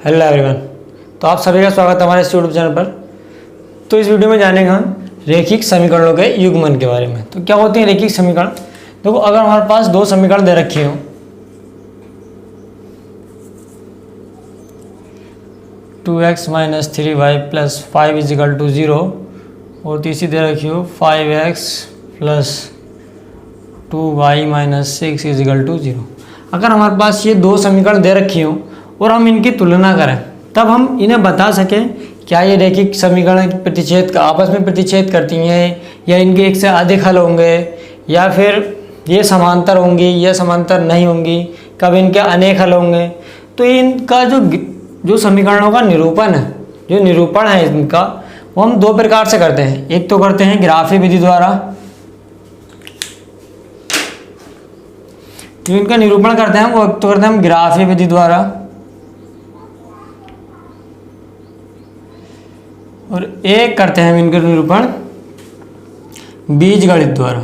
Hello everyone. तो आप सभी का स्वागत है हमारे इस यूट्यूब चैनल पर। तो इस वीडियो में जानेंगे हम रैखिक समीकरणों के युग्मन के बारे में। तो क्या होते हैं रैखिक समीकरण? देखो, अगर हमारे पास दो समीकरण दे रखे हो, 2x - 3y + 5 = 0 और तीसरी दे रखी हो 5x + 2y - 6 = 0। अगर हमारे पास ये दो समीकरण दे रखी हो और हम इनकी तुलना करें, तब हम इन्हें बता सकें क्या ये रैखिक समीकरण प्रतिच्छेद का आपस में प्रतिच्छेद करती हैं, या इनके एक से अधिक हल होंगे, या फिर ये समांतर होंगी या समांतर नहीं होंगी, कब इनके अनेक हल होंगे। तो इनका जो समीकरणों का निरूपण है, जो निरूपण है इनका, वो हम दो प्रकार से करते हैं। एक तो करते हैं ग्राफी विधि द्वारा, जो इनका निरूपण करते हैं वो तो करते हैं हम ग्राफी विधि द्वारा, और एक करते हैं हम इनका निरूपण बीजगणित द्वारा।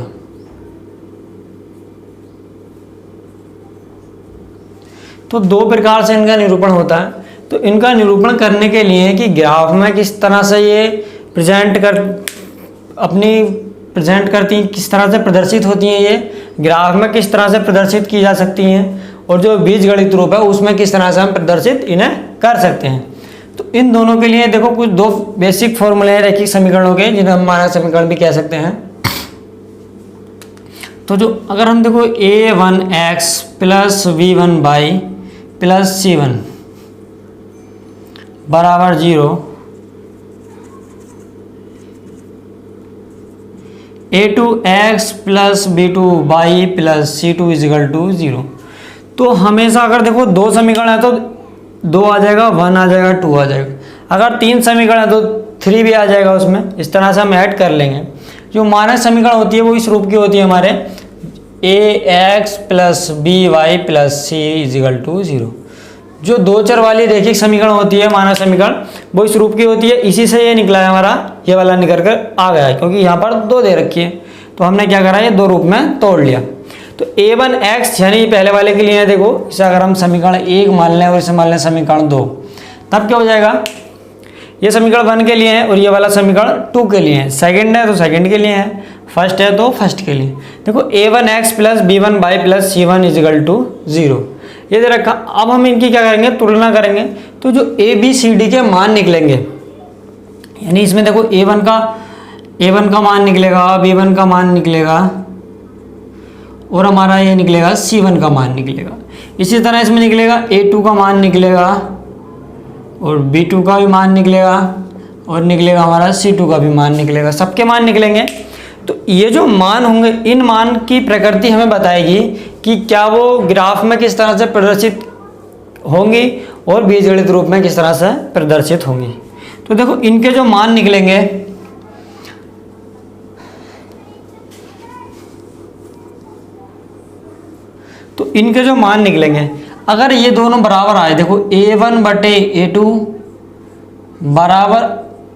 तो दो प्रकार से इनका निरूपण होता है। तो इनका निरूपण करने के लिए कि ग्राफ में किस तरह से ये प्रेजेंट करती, किस तरह से प्रदर्शित होती हैं, ये ग्राफ में किस तरह से प्रदर्शित की जा सकती हैं, और जो बीजगणित रूप है उसमें किस तरह से हम प्रदर्शित इन्हें कर सकते हैं। तो इन दोनों के लिए देखो कुछ दो बेसिक फॉर्मूले हैं रैखिक समीकरणों के, जिन्हें हम मानक समीकरण भी कह सकते हैं। तो जो अगर हम देखो a1x + b1y + c1 = 0, a2x + b2y + c2 = 0। तो हमेशा अगर देखो दो समीकरण है तो 2 आ जाएगा, 1 आ जाएगा, 2 आ जाएगा। अगर तीन समीकरण है तो 3 भी आ जाएगा उसमें। इस तरह से हम ऐड कर लेंगे। जो मानक समीकरण होती है वो इस रूप की होती है हमारे ax + by + c = 0। जो दो चर वाली रैखिक समीकरण होती है मानक समीकरण, वो इस रूप की होती है। इसी से ये निकला है हमारा, ये वाला निकल कर आ गया है, क्योंकि यहाँ पर दो दे रखी है। तो हमने क्या करा, ये दो रूप में तोड़ लिया। तो a1x यानी पहले वाले के लिए है, देखो इसे अगर हम समीकरण 1 मान लें और इसे मान लें समीकरण 2, तब क्या हो जाएगा, ये समीकरण 1 के लिए है और ये वाला समीकरण 2 के लिए है। सेकंड है तो सेकंड के लिए है, फर्स्ट है तो फर्स्ट के लिए। देखो a1x + b1y + c1 = 0 ये दे रखा। अब हम इनकी क्या करेंगे, तुलना करेंगे। तो जो a b c d के मान निकलेंगे, यानी इसमें देखो a1 का मान निकलेगा, b1 का मान निकलेगा, और हमारा ये निकलेगा c1 का मान निकलेगा। इसी तरह इसमें निकलेगा a2 का मान निकलेगा, और b2 का भी मान निकलेगा, और निकलेगा हमारा c2 का भी मान निकलेगा। सबके मान निकलेंगे। तो ये जो मान होंगे, इन मान की प्रकृति हमें बताएगी कि क्या वो ग्राफ में किस तरह से प्रदर्शित होंगी और बीजगणित रूप में किस तरह से प्रदर्शित होंगी। तो देखो इनके जो मान निकलेंगे, तो इनके जो मान निकलेंगे, अगर ये दोनों बराबर आए, देखो a1/a2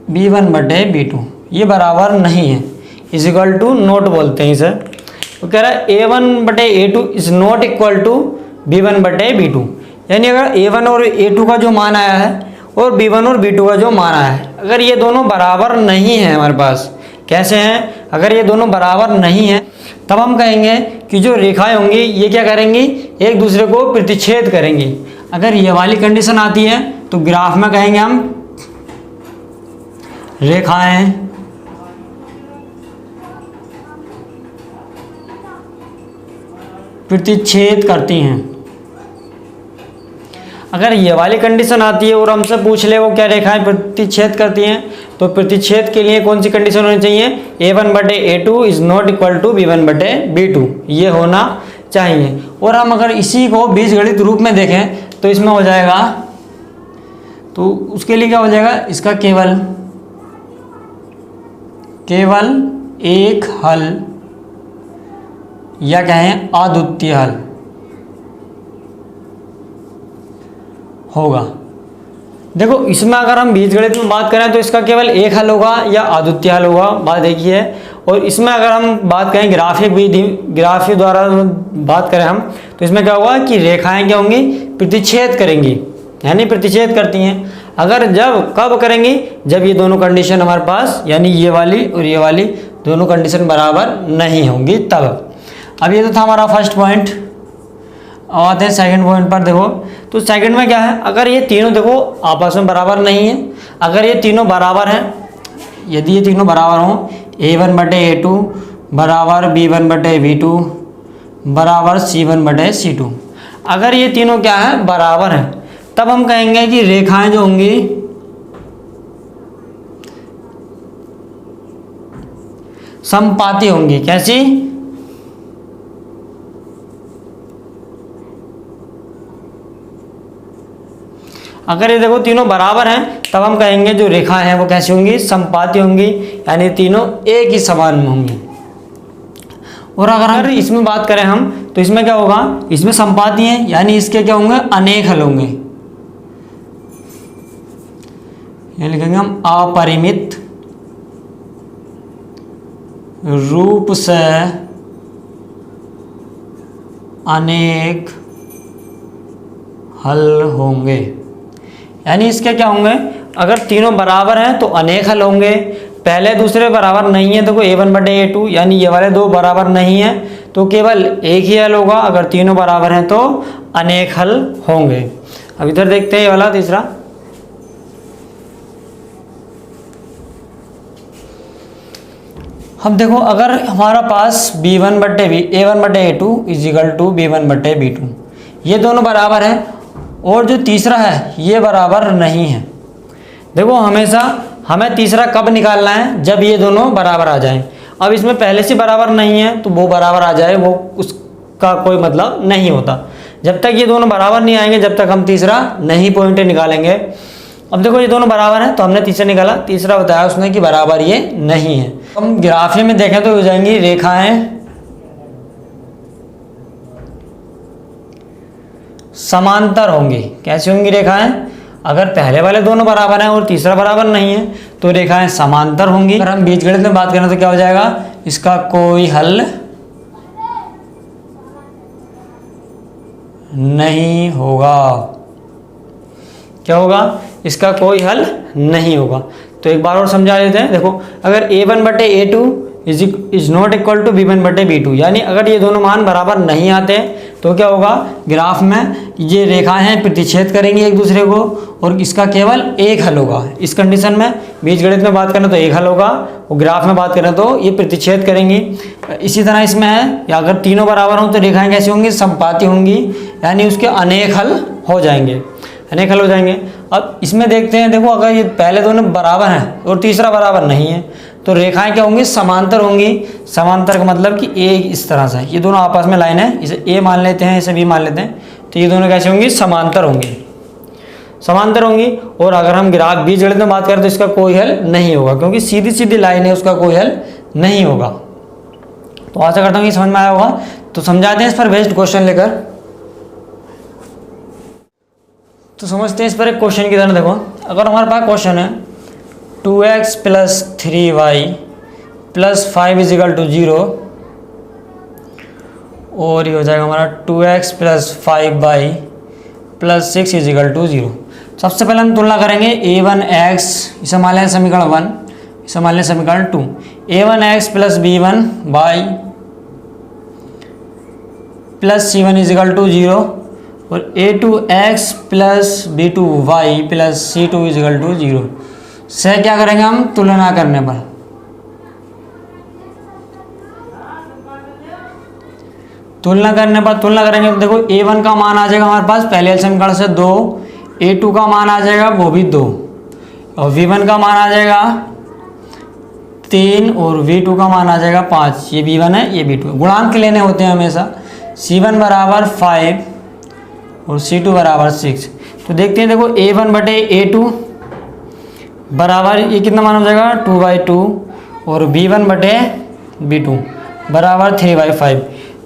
= b1/b2, ये बराबर नहीं है, = नोट बोलते हैं इसे। तो कह रहा है a1/a2 = not equal to b1/b2। यानी अगर a1 और a2 का जो मान आया है और b1 और b2 का जो मान आया है, अगर ये दोनों बराबर नहीं है हमारे पास, कैसे हैं, अगर ये दोनों बराबर नहीं है, तब हम कहेंगे कि जो रेखाएं होंगी ये क्या करेंगी, एक दूसरे को प्रतिच्छेद करेंगी। अगर ये वाली कंडीशन आती है तो ग्राफ में कहेंगे हम रेखाएं प्रतिच्छेद करती हैं। अगर ये वाली कंडीशन आती है और हमसे पूछ ले वो क्या रेखाएं प्रतिच्छेद करती हैं, तो प्रतिच्छेद के लिए कौन सी कंडीशन होनी चाहिए, a1/a2 = not equal to b1/b2, ये होना चाहिए। और हम अगर इसी को बीजगणित रूप में देखें तो इसमें हो जाएगा, तो उसके लिए क्या हो जाएगा, इसका केवल एक हल, या कहें अद्वितीय हल होगा। देखो इसमें अगर हम बीजगणित में बात करें तो इसका केवल एक हल होगा या अद्वितीय हल होगा, बात एक ही है। और इसमें अगर हम बात करें ग्राफी द्वारा बात करें हम, तो इसमें क्या होगा कि रेखाएं क्या होंगी, प्रतिच्छेद करेंगी। यानी प्रतिच्छेद करती हैं। अगर जब कब करेंगी, जब ये दोनों कंडीशन हमारे पास यानी ये वाली और ये वाली दोनों कंडीशन बराबर नहीं होंगी तब। अब ये तो था हमारा फर्स्ट पॉइंट। आते हैं सेकंड पॉइंट पर। देखो तो सेकंड में क्या है, अगर ये तीनों देखो आपस में बराबर नहीं है, अगर ये तीनों बराबर हैं, यदि ये तीनों बराबर हों A1/A2 बराबर B1/B2 बराबर C1/C2, अगर ये तीनों क्या है बराबर हैं, तब हम कहेंगे कि रेखाएं जो होंगी समपाती होंगी। कैसी? अगर ये देखो तीनों बराबर हैं तब हम कहेंगे जो रेखाएं हैं वो कैसी होंगी, समपाती होंगी, यानी तीनों एक ही समान में होंगी। और अगर इसमें बात करें हम तो इसमें क्या होगा, इसमें समपाती हैं यानी इसके क्या होंगे, अनेक हल होंगे। ये लिखेंगे हम अपरिमित रूप से अनेक हल होंगे, यानी इसके क्या होंगे, अगर तीनों बराबर हैं तो अनेक हल होंगे। पहले दूसरे बराबर नहीं है तो कोई A1/A2 यानी ये वाले दो बराबर नहीं है तो केवल एक ही हल होगा। अगर तीनों बराबर हैं तो अनेक हल होंगे। अब इधर देखते हैं ये वाला तीसरा। हम देखो अगर हमारा पास A1/A2 = B1/B2, ये दोनों बराबर हैं और जो तीसरा है ये बराबर नहीं है। देखो हमेशा हमें तीसरा कब निकालना है, जब ये दोनों बराबर आ जाएं। अब इसमें पहले से बराबर नहीं है तो वो बराबर आ जाए, वो उसका कोई मतलब नहीं होता। जब तक ये दोनों बराबर नहीं आएंगे जब तक हम तीसरा नहीं पॉइंट निकालेंगे। अब देखो ये दोनों बराबर हैं तो हमने तीसरा निकाला, तीसरा बताया उसने कि बराबर ये नहीं है। हम ग्राफी में देखें तो हो जाएंगी रेखाएं समांतर होंगी। कैसी होंगी रेखाएं, अगर पहले वाले दोनों बराबर हैं और तीसरा बराबर नहीं है तो रेखाएं समांतर होंगी। अगर हम बीजगणित में बात करें तो क्या हो जाएगा, इसका कोई हल नहीं होगा। क्या होगा, इसका कोई हल नहीं होगा। तो एक बार और समझा लेते हैं। देखो अगर A1/A2 is not equal to B1/B2 यानी अगर ये दोनों मान बराबर नहीं आते तो क्या होगा, ग्राफ में ये रेखाएं प्रतिच्छेद करेंगी एक दूसरे को और इसका केवल एक हल होगा। इस कंडीशन में बीजगणित में बात करें तो एक हल होगा और ग्राफ में बात करें तो ये प्रतिच्छेद करेंगी। इसी तरह इसमें है, या अगर तीनों बराबर हों तो रेखाएं कैसी होंगी, समपाती होंगी, यानी उसके अनेक हल हो जाएंगे, अनेक हल हो जाएंगे। अब इसमें देखते हैं, देखो अगर ये पहले दोनों बराबर हैं और तीसरा बराबर नहीं है तो रेखाएं क्या होंगी, समांतर होंगी। समांतर का मतलब कि ए इस तरह से, ये दोनों आपस में लाइन है, इसे ए मान लेते हैं, इसे बी मान लेते हैं, तो ये दोनों कैसे होंगी, समांतर होंगी, समांतर होंगी। और अगर हम ग्राफ बीजगणित में बात करें तो इसका कोई हल नहीं होगा क्योंकि सीधी सीधी लाइन है, उसका कोई हल नहीं होगा। तो आशा करता हूँ कि समझ में आया होगा। तो समझाते हैं इस पर बेस्ड क्वेश्चन लेकर। तो समझते हैं इस पर एक क्वेश्चन की तरह। देखो अगर हमारे पास क्वेश्चन है 2x + 3y + 5 = 0 और ये हो जाएगा हमारा 2x + 5y + 6 = 0। सबसे पहले हम तुलना करेंगे a1x, इसे मान लें समीकरण 1, इसे मान लें समीकरण 2। a1x + b1y + c1 = 0 और a2x + b2y + c2 = 0 से क्या करेंगे हम, तुलना करने पर तुलना करेंगे तो देखो a1 का मान आ जाएगा हमारे पास पहले समीकरण से 2, a2 का मान आ जाएगा वो भी 2 और v1 का मान आ जाएगा 3 और v2 का मान आ जाएगा 5। ये v1 है, ये v2 है। गुणांक लेने होते हैं हमेशा। c1 = 5 और c2 = 6। तो देखते हैं, देखो a1/A2 बराबर ये कितना मान हो जाएगा 2/2 और b1/B2 बराबर 3/5।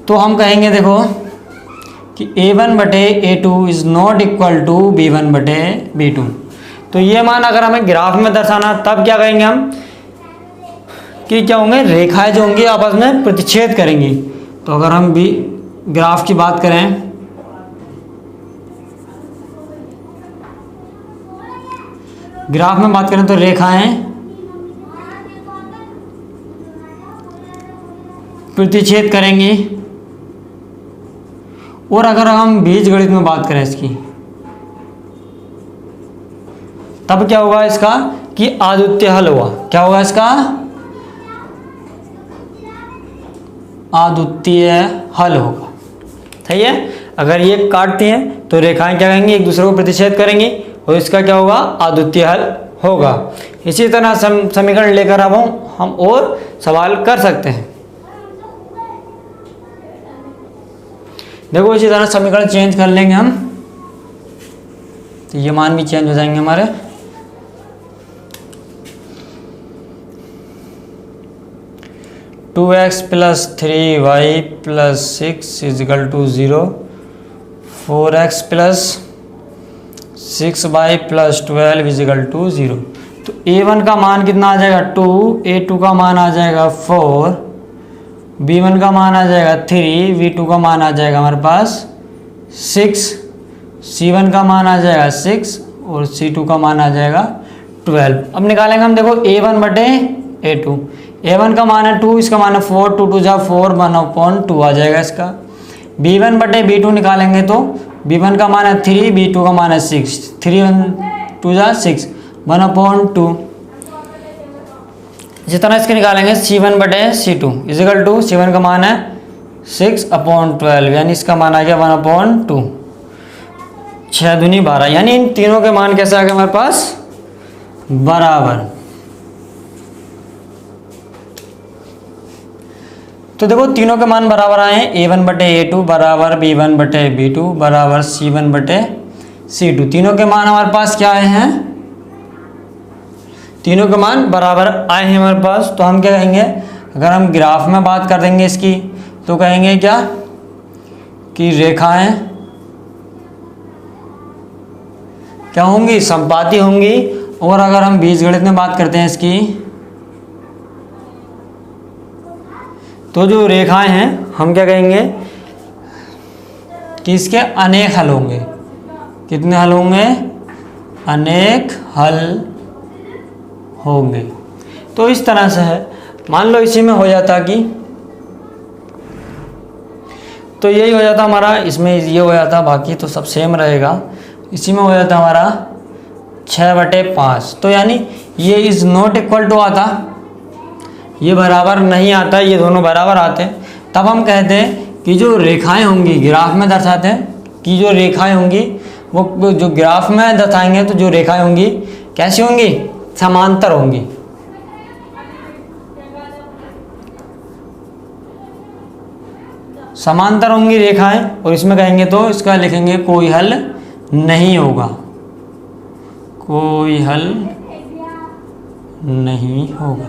तो हम कहेंगे देखो कि a1/A2 is not equal to b1/B2। तो ये मान अगर हमें ग्राफ में दर्शाना तब क्या कहेंगे हम कि क्या होंगे, रेखाएं जो होंगी आपस में प्रतिच्छेद करेंगी। तो अगर हम भी ग्राफ की बात करें ग्राफ में बात करें तो रेखाएं प्रतिच्छेद करेंगी, और अगर हम बीजगणित में बात करें इसकी, तब क्या होगा इसका कि अद्वितीय हल होगा। क्या होगा इसका? अद्वितीय हल होगा। सही है। अगर ये काटती हैं तो रेखाएं क्या करेंगी, एक दूसरे को प्रतिच्छेद करेंगी, और इसका क्या होगा? अद्वितीय हल होगा। इसी तरह समीकरण लेकर अब हम और सवाल कर सकते हैं। देखो इसी तरह समीकरण चेंज कर लेंगे हम, तो ये मान भी चेंज हो जाएंगे हमारे। Two X plus 3y plus 6 equal to 0, 4x plus 6y plus 12 equal to 0। तो a1 का मान कितना आ जाएगा? 2, a2 का मान आ जाएगा 4, b1 का मान आ जाएगा 3, v2 का मान आ जाएगा हमारे पास 6, c1 का मान आ जाएगा 6 और c2 का मान आ जाएगा 12। अब निकालेंगे हम, देखो a1 बटे a2। a1 का मान है 2, इसका मान है 4, 2 2 जा 4, 1/2 आ जाएगा इसका। b1 बटे b2 निकालेंगे तो b1 का मान है 3, b2 का मान है 6, 3 1 2 जा 6, 1/2। इसी तरह इसके निकालेंगे c1 बटे c2 इजिकल टू, c1 का मान है 6/12, यानी इसका मान आ गया 1/2, 6 दूनी 12, यानी इन तीनों के मान कैसे आ गए हमारे पास? बराबर। तो देखो तीनों के मान बराबर आए हैं, a1 बटे a2 बराबर b1 बटे b2 बराबर c1 बटे c2। तीनों के मान हमारे पास क्या आए हैं? तीनों के मान बराबर आए हैं हमारे पास। तो हम क्या कहेंगे, अगर हम ग्राफ में बात कर देंगे इसकी, तो कहेंगे क्या कि रेखाएं क्या होंगी? समपाती होंगी। और अगर हम बीजगणित में बात करते हैं इसकी, तो जो रेखाएं हैं हम क्या कहेंगे कि इसके अनेक हल होंगे। कितने हल होंगे? अनेक हल होंगे। तो इस तरह से है। मान लो इसी में हो जाता कि, तो यही हो जाता हमारा, इसमें ये हो जाता, बाकी तो सब सेम रहेगा। इसी में हो जाता हमारा 6/5। तो यानी ये इज नॉट इक्वल टू आता, ये बराबर नहीं आता, ये दोनों बराबर आते हैं। तब हम कहते हैं कि जो रेखाएं होंगी, ग्राफ में दर्शाते हैं कि जो रेखाएं होंगी वो जो ग्राफ में दर्शाएंगे, तो जो रेखाएं होंगी कैसी होंगी? समांतर होंगी। समांतर होंगी रेखाएं, और इसमें कहेंगे तो इसका लिखेंगे कोई हल नहीं होगा, कोई हल नहीं होगा।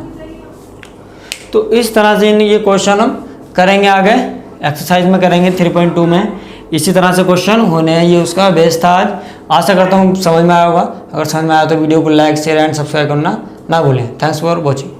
तो इस तरह से ये क्वेश्चन हम करेंगे, आगे एक्सरसाइज में करेंगे 3.2 में। इसी तरह से क्वेश्चन होने हैं, ये उसका बेस था आज। आशा करता हूँ समझ में आया होगा। अगर समझ में आया तो वीडियो को लाइक, शेयर एंड सब्सक्राइब करना ना भूलें। Thanks for watching.